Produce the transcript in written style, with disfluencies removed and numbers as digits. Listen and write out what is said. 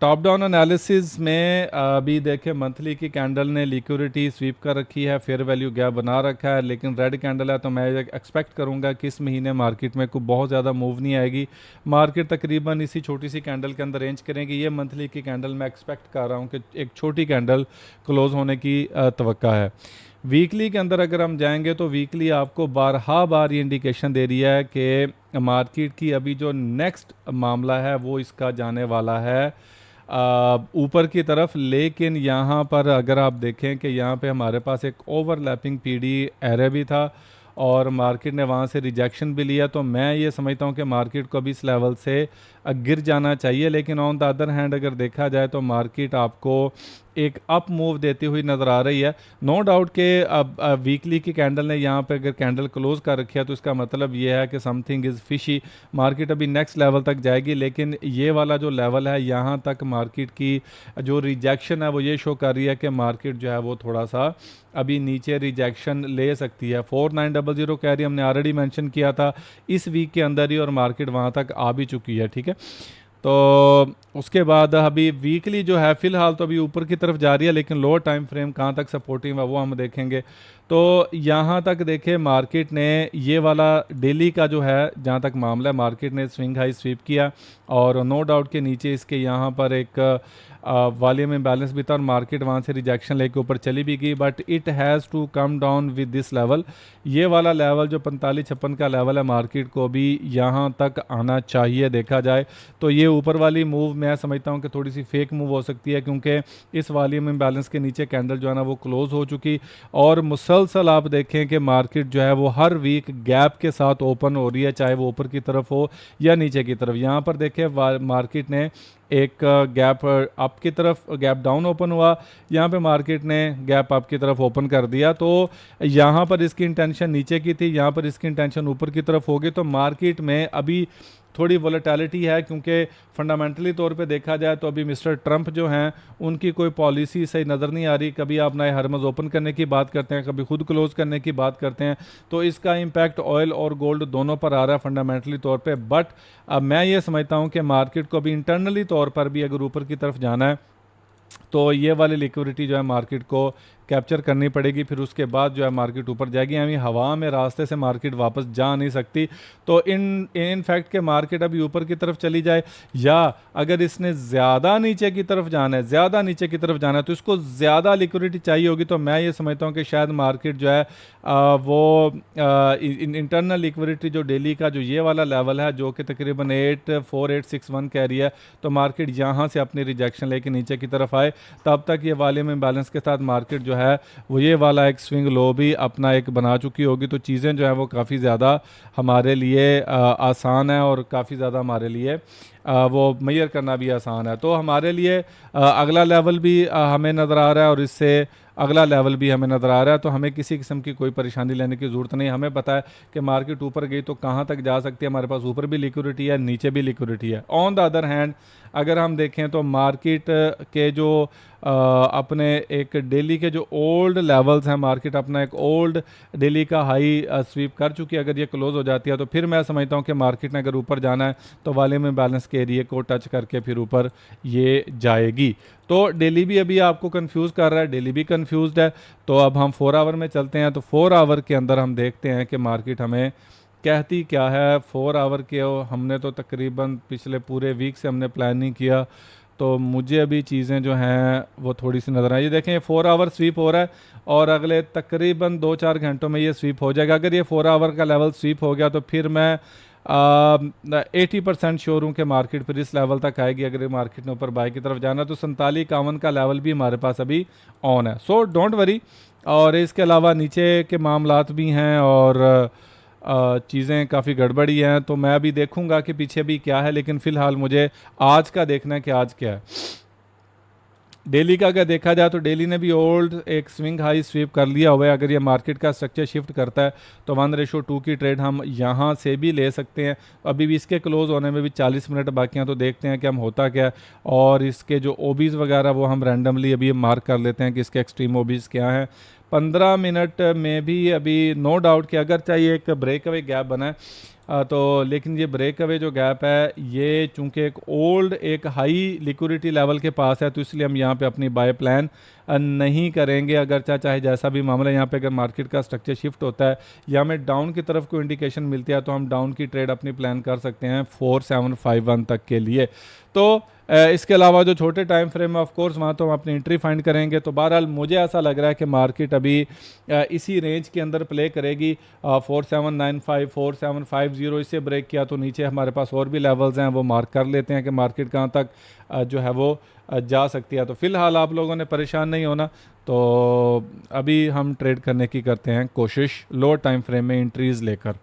Top down analysis में अभी देखें मंथली की कैंडल ने लिक्विडिटी स्वीप कर रखी है, फेयर वैल्यू गैप बना रखा है, लेकिन रेड कैंडल है तो मैं एक्सपेक्ट करूंगा कि इस महीने मार्केट में कोई बहुत ज़्यादा मूव नहीं आएगी। मार्केट तकरीबन इसी छोटी सी कैंडल के अंदर रेंज करेंगी। ये मंथली की कैंडल मैं एक्सपेक्ट कर रहा हूँ कि एक छोटी कैंडल क्लोज होने की तवक्का है। वीकली के अंदर अगर हम जाएंगे तो वीकली आपको बार ये इंडिकेशन दे रही है कि मार्केट की अभी जो नेक्स्ट मामला है वो इसका जाने वाला है ऊपर की तरफ। लेकिन यहाँ पर अगर आप देखें कि यहाँ पे हमारे पास एक ओवरलैपिंग पीडी एरे भी था और मार्केट ने वहाँ से रिजेक्शन भी लिया, तो मैं ये समझता हूँ कि मार्केट को अभी इस लेवल से गिर जाना चाहिए। लेकिन ऑन द अदर हैंड अगर देखा जाए तो मार्केट आपको एक अप मूव देती हुई नज़र आ रही है। नो डाउट कि अब वीकली की कैंडल ने यहाँ पे अगर कैंडल क्लोज कर रखी है तो इसका मतलब ये है कि समथिंग इज़ फिशी। मार्केट अभी नेक्स्ट लेवल तक जाएगी, लेकिन ये वाला जो लेवल है यहाँ तक मार्केट की जो रिजेक्शन है वो ये शो कर रही है कि मार्केट जो है वो थोड़ा सा अभी नीचे रिजेक्शन ले सकती है। 4900 कैरी हमने ऑलरेडी मेंशन किया था इस वीक के अंदर ही, और मार्केट वहाँ तक आ भी चुकी है। ठीक है, तो उसके बाद अभी वीकली जो है फ़िलहाल तो अभी ऊपर की तरफ जा रही है, लेकिन लोअर टाइम फ्रेम कहाँ तक सपोर्टिव है वो हम देखेंगे। तो यहाँ तक देखें मार्केट ने ये वाला डेली का जो है जहाँ तक मामला है, मार्केट ने स्विंग हाई स्वीप किया और नो डाउट के नीचे इसके यहाँ पर एक वॉल्यूम इम्बैलेंस भी था और मार्केट वहाँ से रिजेक्शन लेके ऊपर चली भी गई, but it has to come down with this level. ये वाला लेवल जो 45-56 का लेवल है मार्केट को भी यहाँ तक आना चाहिए। देखा जाए तो ये ऊपर वाली मूव मैं समझता हूँ कि थोड़ी सी फेक मूव हो सकती है, क्योंकि इस वॉल्यूम इम्बैलेंस के नीचे कैंडल जो है ना वो क्लोज हो चुकी, और मुसलसल आप देखें कि मार्केट जो है वो हर वीक गैप के साथ ओपन हो रही है, चाहे वो ऊपर की तरफ हो या नीचे की तरफ। यहाँ पर देखें मार्केट ने एक गैप अप की तरफ गैप डाउन ओपन हुआ, यहाँ पे मार्केट ने गैप अप की तरफ ओपन कर दिया, तो यहाँ पर इसकी इंटेंशन नीचे की थी, यहाँ पर इसकी इंटेंशन ऊपर की तरफ होगी। तो मार्केट में अभी थोड़ी वोलेटिलिटी है, क्योंकि फंडामेंटली तौर पे देखा जाए तो अभी मिस्टर ट्रंप जो हैं उनकी कोई पॉलिसी सही नज़र नहीं आ रही। कभी आप नए हरमज ओपन करने की बात करते हैं, कभी खुद क्लोज करने की बात करते हैं, तो इसका इम्पैक्ट ऑयल और गोल्ड दोनों पर आ रहा है फंडामेंटली तौर पे। बट अब मैं ये समझता हूँ कि मार्केट को अभी इंटरनली तौर पर भी अगर ऊपर की तरफ जाना है तो ये वाली लिक्विडिटी जो है मार्केट को कैप्चर करनी पड़ेगी, फिर उसके बाद जो है मार्केट ऊपर जाएगी। यानी हवा में रास्ते से मार्केट वापस जा नहीं सकती। तो इन फैक्ट के मार्केट अभी ऊपर की तरफ चली जाए, या अगर इसने ज़्यादा नीचे की तरफ जाना है, ज़्यादा नीचे की तरफ जाना है तो इसको ज़्यादा लिक्विडिटी चाहिए होगी। तो मैं ये समझता हूँ कि शायद मार्केट जो है वो इंटरनल लिक्विडिटी जो डेली का जो ये वाला लेवल है जो कि तकरीबन 84861 कह रही है, तो मार्केट यहाँ से अपनी रिजेक्शन लेके नीचे की तरफ आए, तब तक ये वॉल्यूम इम्बैलेंस के साथ मार्केट जो है वो ये वाला एक स्विंग लो भी अपना एक बना चुकी होगी। तो चीज़ें जो है वो काफ़ी ज़्यादा हमारे लिए आसान है और काफ़ी ज़्यादा हमारे लिए वो मेजर करना भी आसान है। तो हमारे लिए अगला लेवल भी हमें नज़र आ रहा है और इससे अगला लेवल भी हमें नज़र आ रहा है। तो हमें किसी किस्म की कोई परेशानी लेने की ज़रूरत नहीं। हमें पता है कि मार्केट ऊपर गई तो कहाँ तक जा सकती है, हमारे पास ऊपर भी लिक्विडिटी है, नीचे भी लिक्विडिटी है। ऑन द अदर हैंड अगर हम देखें तो मार्केट के जो अपने एक डेली के जो ओल्ड लेवल्स हैं, मार्केट अपना एक ओल्ड डेली का हाई स्वीप कर चुकी है। अगर ये क्लोज हो जाती है तो फिर मैं समझता हूँ कि मार्केट ने अगर ऊपर जाना है तो वॉल्यूम इम्बैलेंस के एरिए को टच करके फिर ऊपर ये जाएगी। तो डेली भी अभी आपको कंफ्यूज कर रहा है, डेली भी कंफ्यूज्ड है। तो अब हम 4 आवर में चलते हैं, तो 4 आवर के अंदर हम देखते हैं कि मार्केट हमें कहती क्या है। 4 आवर के हमने तो तकरीबन पिछले पूरे वीक से हमने प्लान नहीं किया, तो मुझे अभी चीज़ें जो हैं वो थोड़ी सी नज़र आई। ये देखें 4 आवर स्वीप हो रहा है और अगले तकरीबन 2-4 घंटों में ये स्वीप हो जाएगा। अगर ये 4 आवर का लेवल स्वीप हो गया तो फिर मैं 80% श्योर हूँ कि मार्केट फिर इस लेवल तक आएगी। अगर मार्केट ने ऊपर बाई की तरफ जाना तो 47-51 का लेवल भी हमारे पास अभी ऑन है। So don't worry. और इसके अलावा नीचे के मामलात भी हैं और चीज़ें काफ़ी गड़बड़ी हैं, तो मैं अभी देखूंगा कि पीछे भी क्या है, लेकिन फ़िलहाल मुझे आज का देखना है कि आज क्या है। डेली का अगर देखा जाए तो डेली ने भी ओल्ड एक स्विंग हाई स्वीप कर लिया हुआ है। अगर ये मार्केट का स्ट्रक्चर शिफ्ट करता है तो 1:2 की ट्रेड हम यहाँ से भी ले सकते हैं। अभी भी इसके क्लोज होने में भी 40 मिनट बाकी हैं, तो देखते हैं कि हम होता क्या है। और इसके जो ओबीज़ वगैरह वो हम रैंडमली अभी मार्क कर लेते हैं कि इसके एक्सट्रीम ओबीज़ क्या हैं। 15 मिनट में भी अभी नो डाउट कि अगर चाहिए एक ब्रेक अवे गैप बना है तो लेकिन ये ब्रेक अवे जो गैप है ये चूंकि एक ओल्ड एक हाई लिक्विडिटी लेवल के पास है, तो इसलिए हम यहाँ पे अपनी बाय प्लान नहीं करेंगे। अगर चाहे जैसा भी मामला यहाँ पे अगर मार्केट का स्ट्रक्चर शिफ्ट होता है या हमें डाउन की तरफ कोई इंडिकेशन मिलती है तो हम डाउन की ट्रेड अपनी प्लान कर सकते हैं 4751 तक के लिए। तो इसके अलावा जो छोटे टाइम फ्रेम है ऑफ कोर्स वहाँ तो हम अपनी एंट्री फाइंड करेंगे। तो बहरहाल मुझे ऐसा लग रहा है कि मार्केट अभी इसी रेंज के अंदर प्ले करेगी। 4795 4750 इससे ब्रेक किया तो नीचे हमारे पास और भी लेवल्स हैं, वो मार्क कर लेते हैं कि मार्केट कहाँ तक जो है वो जा सकती है। तो फिलहाल आप लोगों ने परेशान नहीं होना, तो अभी हम ट्रेड करने की करते हैं कोशिश लोअर टाइम फ्रेम में एंट्रीज लेकर।